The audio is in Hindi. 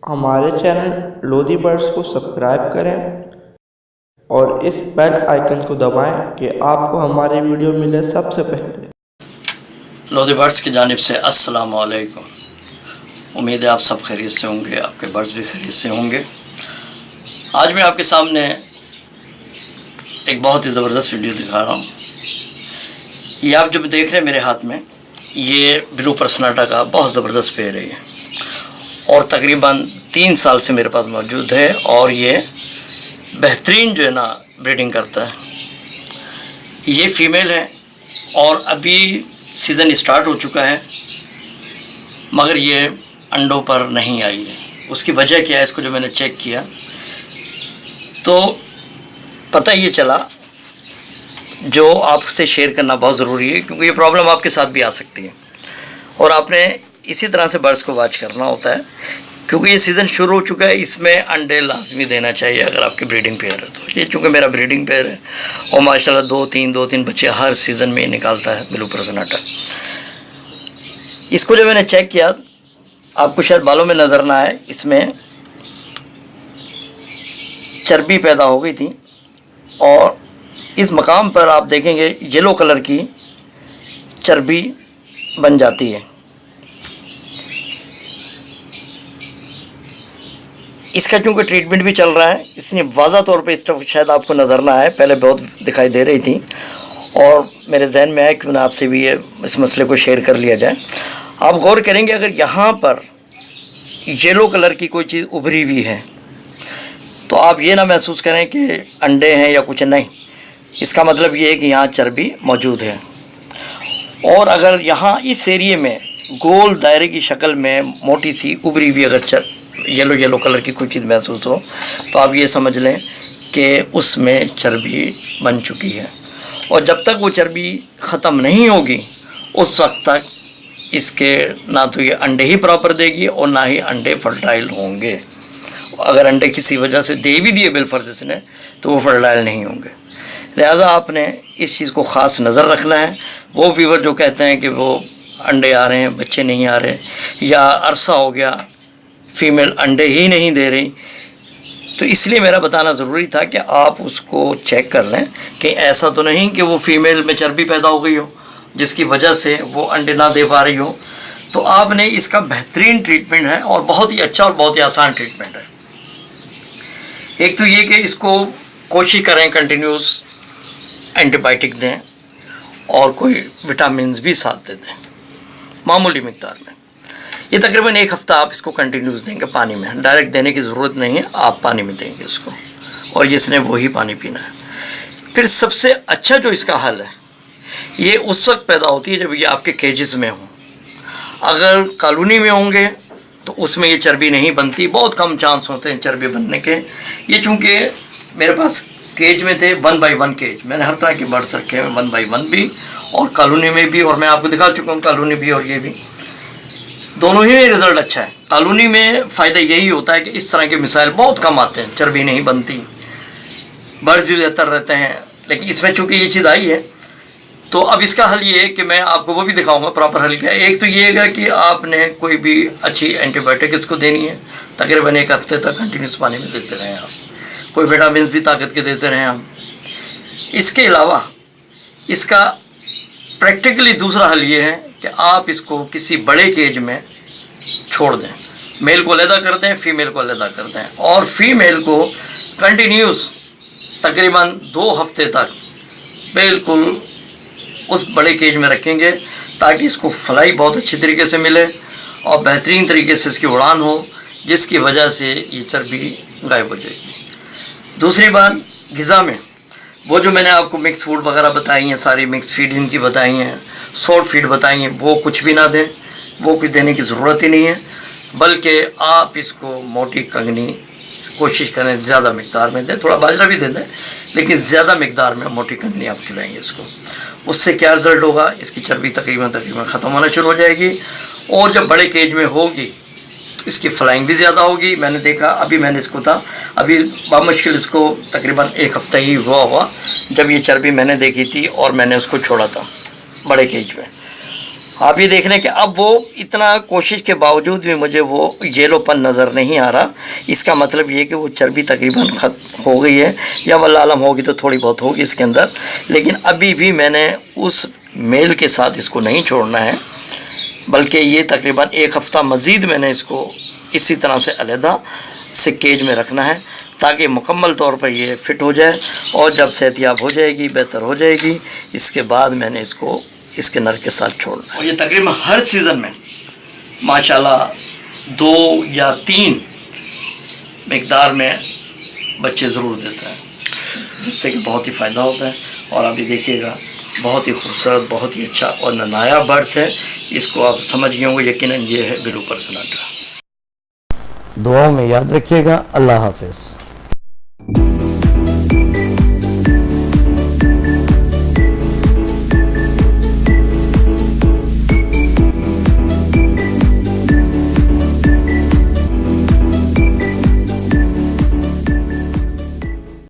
हमारे चैनल लोधी बर्ड्स को सब्सक्राइब करें और इस बेल आइकन को दबाएं कि आपको हमारे वीडियो मिले सबसे पहले। लोधी बर्ड्स की जानिब से अस्सलाम वालेकुम। उम्मीद है आप सब खैरियत से होंगे, आपके बर्ड्स भी खैरियत से होंगे। आज मैं आपके सामने एक बहुत ही ज़बरदस्त वीडियो दिखा रहा हूँ। ये आप जब देख रहे हैं मेरे हाथ में, ये ब्लू पर्सनाटा का बहुत ज़बरदस्त पेयर है ये, और तकरीबन 3 साल से मेरे पास मौजूद है और ये बेहतरीन जो है ना ब्रीडिंग करता है। ये फ़ीमेल है और अभी सीज़न स्टार्ट हो चुका है, मगर ये अंडों पर नहीं आई है। उसकी वजह क्या है, इसको जो मैंने चेक किया तो पता ये चला, जो आपसे शेयर करना बहुत ज़रूरी है, क्योंकि ये प्रॉब्लम आपके साथ भी आ सकती है और आपने इसी तरह से बर्ड्स को वॉच करना होता है, क्योंकि ये सीज़न शुरू हो चुका है। इसमें अंडे लाजमी देना चाहिए अगर आपकी ब्रीडिंग पेयर है तो। ये चूँकि मेरा ब्रीडिंग पेयर है और माशाल्लाह 2-3 बच्चे हर सीज़न में निकालता है ब्लू पर्सनाटा। इसको जो मैंने चेक किया, आपको शायद बालों में नज़र ना आए, इसमें चर्बी पैदा हो गई थी और इस मकाम पर आप देखेंगे येलो कलर की चर्बी बन जाती है। इसका क्योंकि ट्रीटमेंट भी चल रहा है, इसलिए वाज़ा तौर पे इस तरफ शायद आपको नज़र ना आए, पहले बहुत दिखाई दे रही थी और मेरे जहन में आया क्यों ना आपसे भी ये इस मसले को शेयर कर लिया जाए। आप गौर करेंगे, अगर यहाँ पर येलो कलर की कोई चीज़ उभरी हुई है तो आप ये ना महसूस करें कि अंडे हैं या कुछ नहीं, इसका मतलब ये है कि यहाँ चर्बी मौजूद है। और अगर यहाँ इस एरिए में गोल दायरे की शक्ल में मोटी सी उभरी हुई अगर येलो कलर की कोई चीज़ महसूस हो तो आप ये समझ लें कि उसमें चर्बी बन चुकी है। और जब तक वो चर्बी ख़त्म नहीं होगी उस वक्त तक इसके ना तो ये अंडे ही प्रॉपर देगी और ना ही अंडे फर्टाइल होंगे। अगर अंडे किसी वजह से दे भी दिए बिलफर्ज ने तो वो फर्टाइल नहीं होंगे। लिहाजा आपने इस चीज़ को ख़ास नज़र रखना है। वो व्यूअर जो कहते हैं कि वो अंडे आ रहे हैं, बच्चे नहीं आ रहे, या अरसा हो गया फ़ीमेल अंडे ही नहीं दे रही, तो इसलिए मेरा बताना ज़रूरी था कि आप उसको चेक कर लें कि ऐसा तो नहीं कि वो फ़ीमेल में चर्बी पैदा हो गई हो जिसकी वजह से वो अंडे ना दे पा रही हो। तो आपने इसका बेहतरीन ट्रीटमेंट है और बहुत ही अच्छा और बहुत ही आसान ट्रीटमेंट है। एक तो ये कि इसको कोशिश करें कंटिन्यूस एंटीबायोटिक दें और कोई विटामिन भी साथ दे दें मामूली मिकदार में। ये तकरीबन 1 हफ़्ता आप इसको कंटिन्यूस देंगे पानी में, डायरेक्ट देने की ज़रूरत नहीं है, आप पानी में देंगे उसको और जिसने वही पानी पीना है। फिर सबसे अच्छा जो इसका हल है, ये उस वक्त पैदा होती है जब ये आपके केजेस में हो। अगर कॉलोनी में होंगे तो उसमें ये चर्बी नहीं बनती, बहुत कम चांस होते हैं चर्बी बनने के। ये चूँकि मेरे पास केज में थे 1 बाई 1 केज, मैंने हर तरह के बर्ड्स रखे हैं 1 बाई 1 भी और कॉलोनी में भी, और मैं आपको दिखा चुका हूँ कॉलोनी भी और ये भी, दोनों ही में रिज़ल्ट अच्छा है। कॉलोनी में फ़ायदा यही होता है कि इस तरह के मिसाइल बहुत कम आते हैं, चर्बी नहीं बनती, बर्ड्स भी बेहतर रहते हैं। लेकिन इसमें चूँकि ये चीज़ आई है तो अब इसका हल ये है कि मैं आपको वो भी दिखाऊंगा प्रॉपर हल क्या है। एक तो ये है कि आपने कोई भी अच्छी एंटीबायोटिक इसको देनी है, तकरीबन 1 हफ़्ते तक कंटिन्यूस पानी में देते रहें आप, कोई विटामिन भी ताकत के देते रहें आप। इसके अलावा इसका प्रैक्टिकली दूसरा हल ये है कि आप इसको किसी बड़े केज में छोड़ दें, मेल को अलहदा कर दें, फीमेल को अलहदा कर दें, और फीमेल को कंटिन्यूस तकरीबन 2 हफ़्ते तक बिल्कुल उस बड़े केज में रखेंगे ताकि इसको फ्लाई बहुत अच्छी तरीके से मिले और बेहतरीन तरीके से इसकी उड़ान हो, जिसकी वजह से ये चर्बी गायब हो जाएगी। दूसरी बात, ग़िज़ा में वो जो मैंने आपको मिक्स फूड वगैरह बताई हैं, सारी मिक्स फीड इनकी बताई हैं, सॉल्ट फीड बताई हैं, वो कुछ भी ना दें, वो कुछ देने की ज़रूरत ही नहीं है। बल्कि आप इसको मोटी कंगनी कोशिश करें ज़्यादा मिकदार में दें, थोड़ा बाजरा भी दे दें लेकिन ज़्यादा मिकदार में मोटी कंगनी आप खिलाएंगे इसको। उससे क्या रिज़ल्ट होगा, इसकी चर्बी तकरीबन ख़त्म होना शुरू हो जाएगी और जब बड़े केज में होगी तो इसकी फ्लाइंग भी ज़्यादा होगी। मैंने देखा, अभी मैंने इसको था, अभी बामुश्किल इसको तकरीबन 1 हफ़्ता ही हुआ जब ये चर्बी मैंने देखी थी और मैंने उसको छोड़ा था बड़े केज में। आप ये देख रहे हैं कि अब वो इतना कोशिश के बावजूद भी मुझे वो येलोपन नज़र नहीं आ रहा। इसका मतलब ये कि वो चर्बी तकरीबन ख़त्म हो गई है, या वल्लाह आलम होगी तो थोड़ी बहुत होगी इसके अंदर। लेकिन अभी भी मैंने उस मेल के साथ इसको नहीं छोड़ना है, बल्कि ये तकरीबन 1 हफ़्ता मज़ीद मैंने इसको इसी तरह से अलहदा से केज में रखना है, ताकि मुकम्मल तौर पर ये फ़िट हो जाए। और जब सेहतियाब हो जाएगी, बेहतर हो जाएगी, इसके बाद मैंने इसको इसके नर के साथ छोड़ना। और ये तकरीबन हर सीज़न में माशाल्लाह 2 या 3 मिकदार में बच्चे ज़रूर देता है, जिससे कि बहुत ही फ़ायदा होता है। और अभी देखिएगा, बहुत ही खूबसूरत, बहुत ही अच्छा और नायाब बर्ड्स है। इसको आप समझ गए होंगे यकीनन, ये है ब्लू पर्सनाटा। दुआओं में याद रखिएगा। अल्लाह हाफ़िज़।